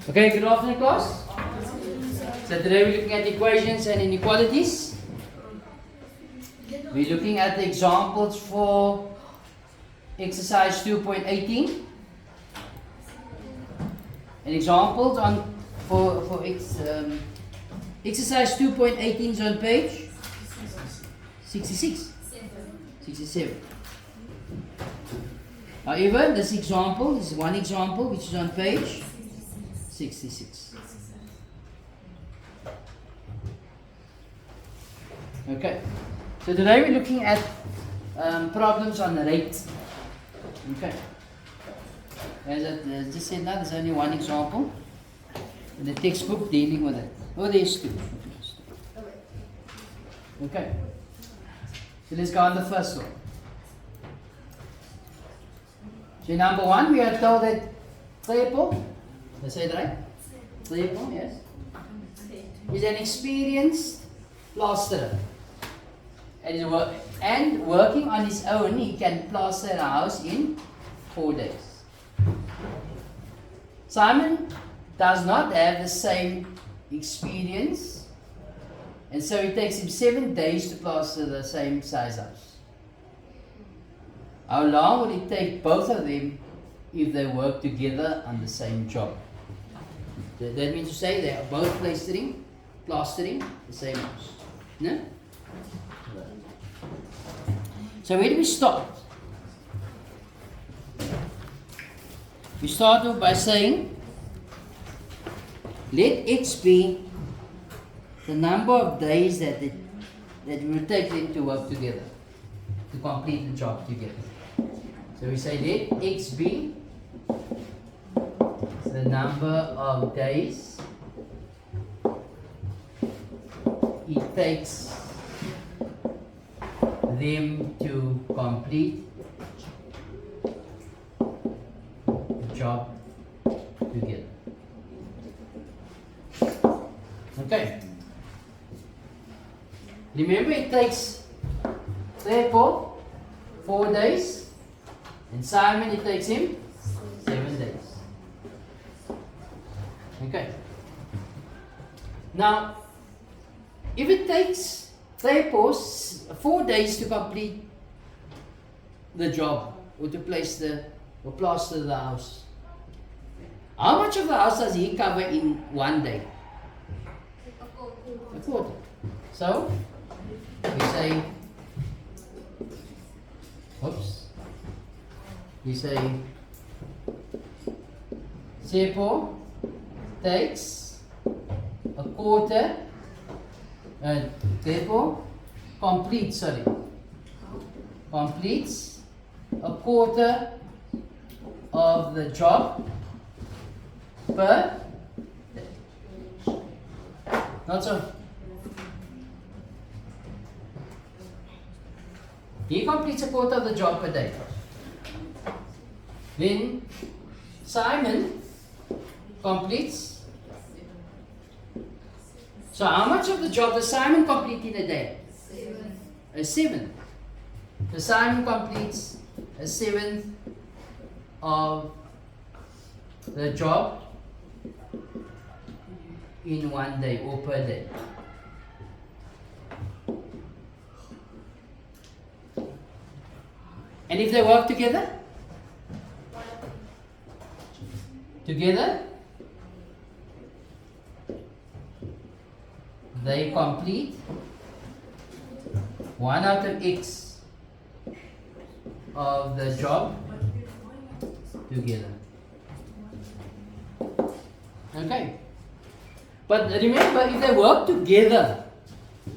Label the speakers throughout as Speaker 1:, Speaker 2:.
Speaker 1: Okay, good afternoon class. So today we're looking at equations and inequalities. We're looking at the examples for exercise 2.18. And examples on for exercise 2.18 is on page 66. 67. However, this example is one example which is on page 66. Okay, so today we're looking at problems on rate. Okay, as I just said now, there's only one example in the textbook dealing with it. Oh, there's two. Okay, so let's go on the first one. So number one, we are told that Tlepo, did I say it right? Tlepo, yes, is an experienced plasterer. And working on his own, he can plaster a house in 4 days. Simon does not have the same experience, and so it takes him 7 days to plaster the same size house. How long would it take both of them if they work together on the same job? That means to say they are both plastering the same house. No? So where do we start? We start off by saying, let X be the number of days that it will take them to work together, to complete the job together. So we say let X be the number of days it takes them to complete the job together. Okay. Remember, it takes therefore 4 days, and Simon, it takes him 7 days. Okay. Now, if it takes therefore 4 days to complete the job, or to plaster the house, how much of the house does he cover in 1 day? A quarter. So we say, therefore takes a quarter, and therefore completes a quarter of the job per day. Not so. He completes a quarter of the job per day. Then Simon completes. So how much of the job does Simon complete in a day?
Speaker 2: 7.
Speaker 1: A 7. So Simon completes a 7th of the job in 1 day or per day. And if they work together, they complete 1 out of X of the job together. Okay. But remember, if they work together,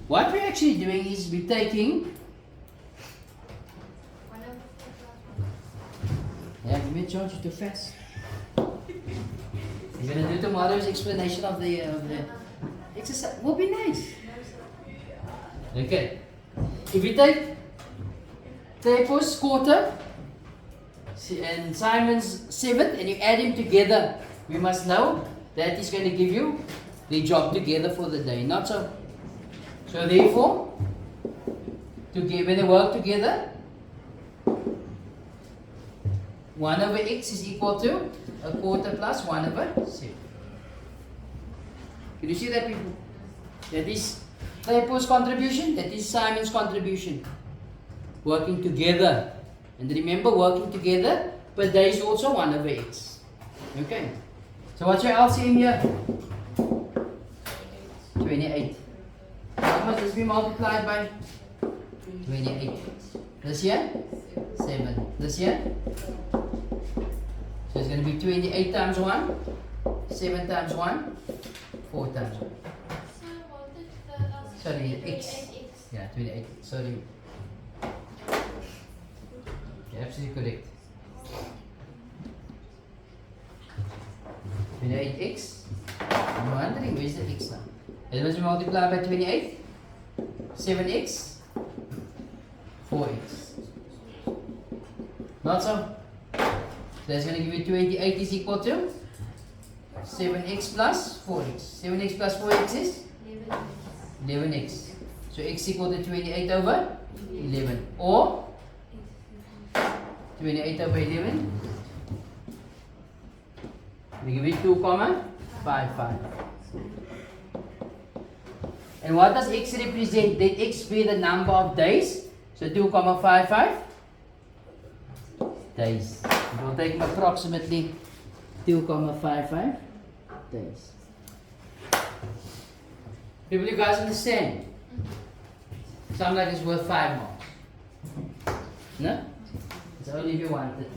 Speaker 1: what we're actually doing is we're taking. Yeah, give me a chance, you're too fast. You're going to do tomorrow's explanation of the exercise. Will be nice. Okay. If you take Tlepo's quarter and Simon's 7th and you add them together, we must know that is going to give you the job together for the day. Not so. So therefore, when they work together, 1 over x is equal to a quarter plus 1 over 7. Can you see that, people? That is Claypool's contribution, that is Simon's contribution. Working together. And remember, working together per day is also 1 over x. Okay. So what's your LCM here? 28. How much does be multiplied by? 28. This here? 7. This here? So it's going to be 28 times 1, 7 times 1, 4 times 1. Sorry, x. Yeah, 28. Sorry. You're absolutely correct. 28x. I'm wondering where's the x now? It must be multiplied by 28. 7x. 4x. Not so? That's going to give you 28 is equal to 7x plus 4x. 7x plus 4x is 11x. So x equal to 28 over 11. Or 28 over 11. We give it 2,55. And what does x represent? Let x be the number of days. So 2,55 days. It will take approximately 2,55 days. People, you guys understand? Something like it's worth 5 marks. No? It's only if you want it.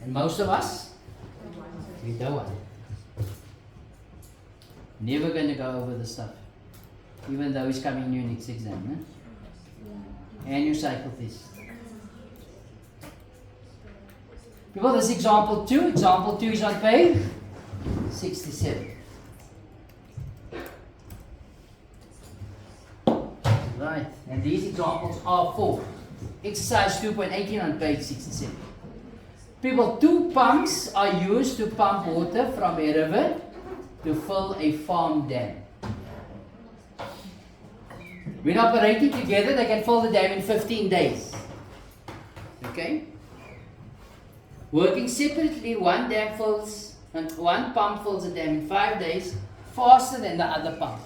Speaker 1: And most of us, we don't want it. Never going to go over the stuff. Even though it's coming new next exam. No? And your cycle test. People, this example 2. Example 2 is on page 67. Right, and these examples are for exercise 2.18 on page 67. People, 2 pumps are used to pump water from a river to fill a farm dam. When operating together, they can fill the dam in 15 days. Okay? Working separately, one pump fills the dam in 5 days faster than the other pump.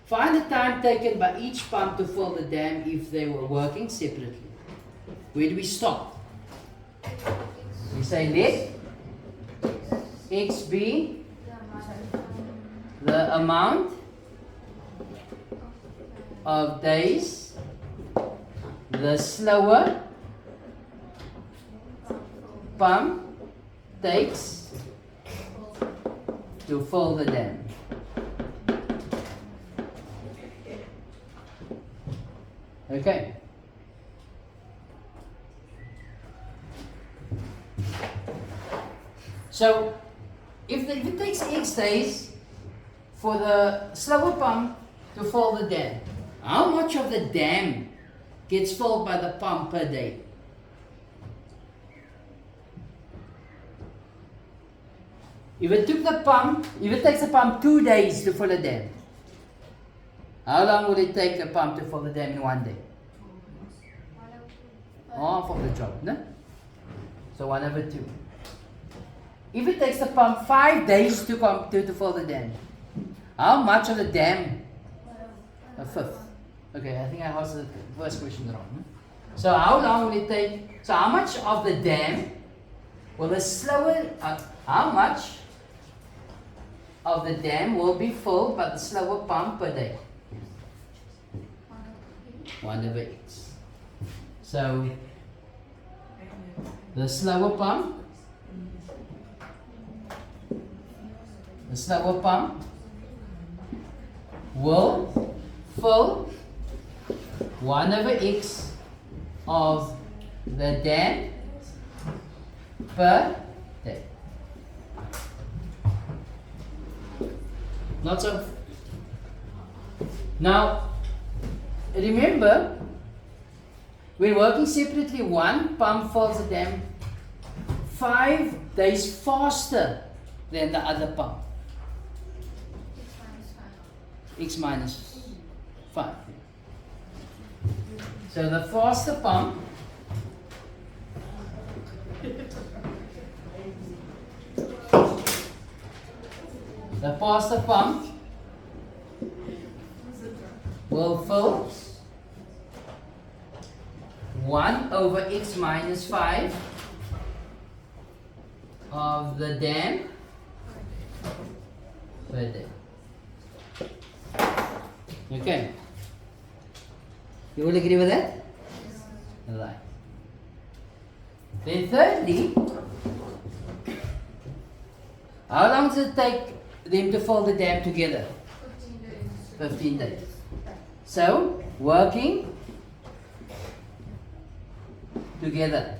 Speaker 1: Find the time taken by each pump to fill the dam if they were working separately. Where do we stop? We say let x be the amount of days the slower pump takes to fill the dam. Okay. So, if it takes x days for the slower pump to fill the dam, how much of the dam gets filled by the pump per day? If it takes the pump 2 days to fill a dam, how long will it take the pump to fill the dam in 1 day? Half of the job, no? So 1 over 2. If it takes the pump 5 days to fill the dam, how much of the dam? A fifth. Okay, I think I answered the first question wrong. No? So how long will it take? So how much of the dam will the slower? How much of the dam will be filled by the slower pump per day? 1 over x. So the slower pump will fill 1 over x of the dam per day. Not so. Now, remember, when working separately, one pump fills the dam 5 days faster than the other pump. X minus 5. So the faster pump the faster pump will fill 1 over x minus 5 of the dam per day. Okay. You will agree with that? Right. Then thirdly, how long does it take them to fill the dam together? 15 days. So, working together.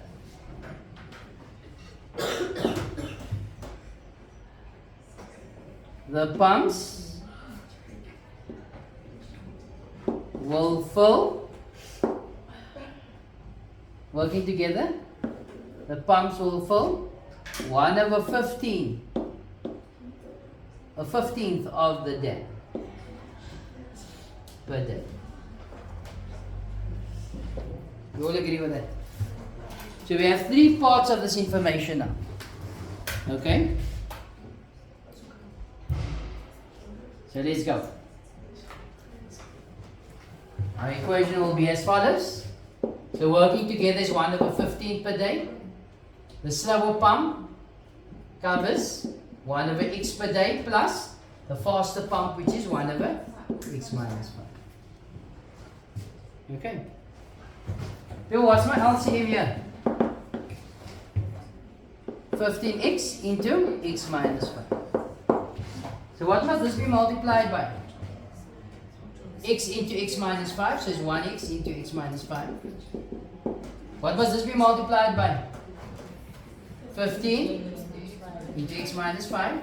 Speaker 1: The pumps will fill, working together, the pumps will fill 1 over 15, a 15th of the dam per day. You all agree with that? So we have 3 parts of this information now. Okay? So let's go. Our equation will be as follows. So working together is 1 over 15 per day. The slower pump covers 1 over x per day plus the faster pump, which is 1 over x minus 5. Okay. So what's my LCM here? 15x into x minus 5. So what must this be multiplied by? X into x minus 5, so it's 1x into x minus 5. What must this be multiplied by? 15 into x minus 5.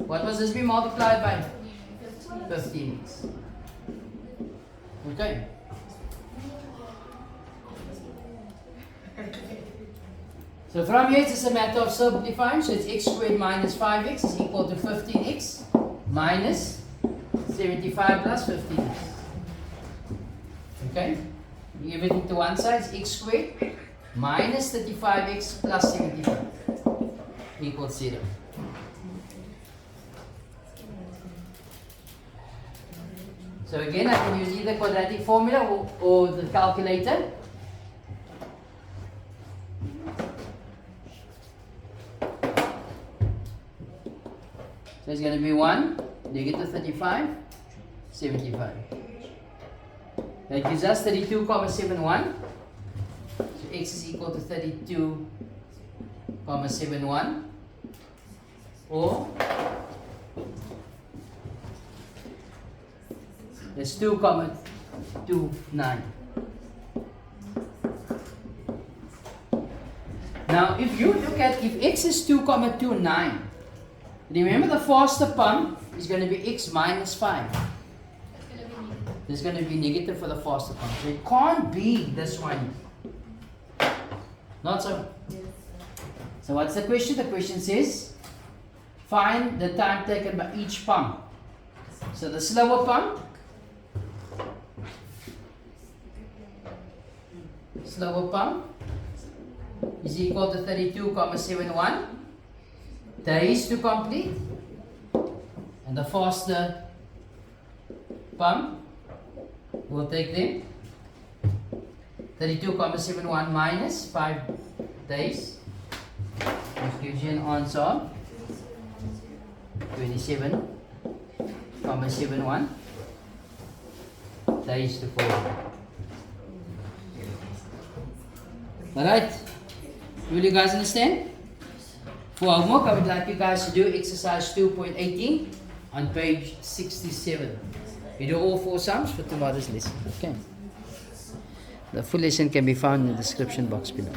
Speaker 1: What must this be multiplied by? 15x. Okay. So from here it's just a matter of simplifying. So it's x squared minus 5x is equal to 15x minus 75 plus 15x. Okay? Bring everything to one side. It's x squared minus 35x plus 75 equals 0. So again, I can use either quadratic formula or the calculator. So it's going to be 1, negative 35, 75. That gives us 32,71. So x is equal to 32,71. Or that's 2,29. Now if you look at, if x is 2,29, remember the faster pump is going to be x minus 5. There's going to be negative for the faster pump. So it can't be this one. Not so. So what's the question? The question says, find the time taken by each pump. So the slower pump, is equal to 32,71 days to complete, and the faster pump will take them 32,71 minus 5 days, which gives you an answer of 27,71 days to follow. Alright, will you guys understand? For homework, I would like you guys to do exercise 2.18 on page 67. You do all 4 sums for tomorrow's lesson. Okay. The full lesson can be found in the description box below.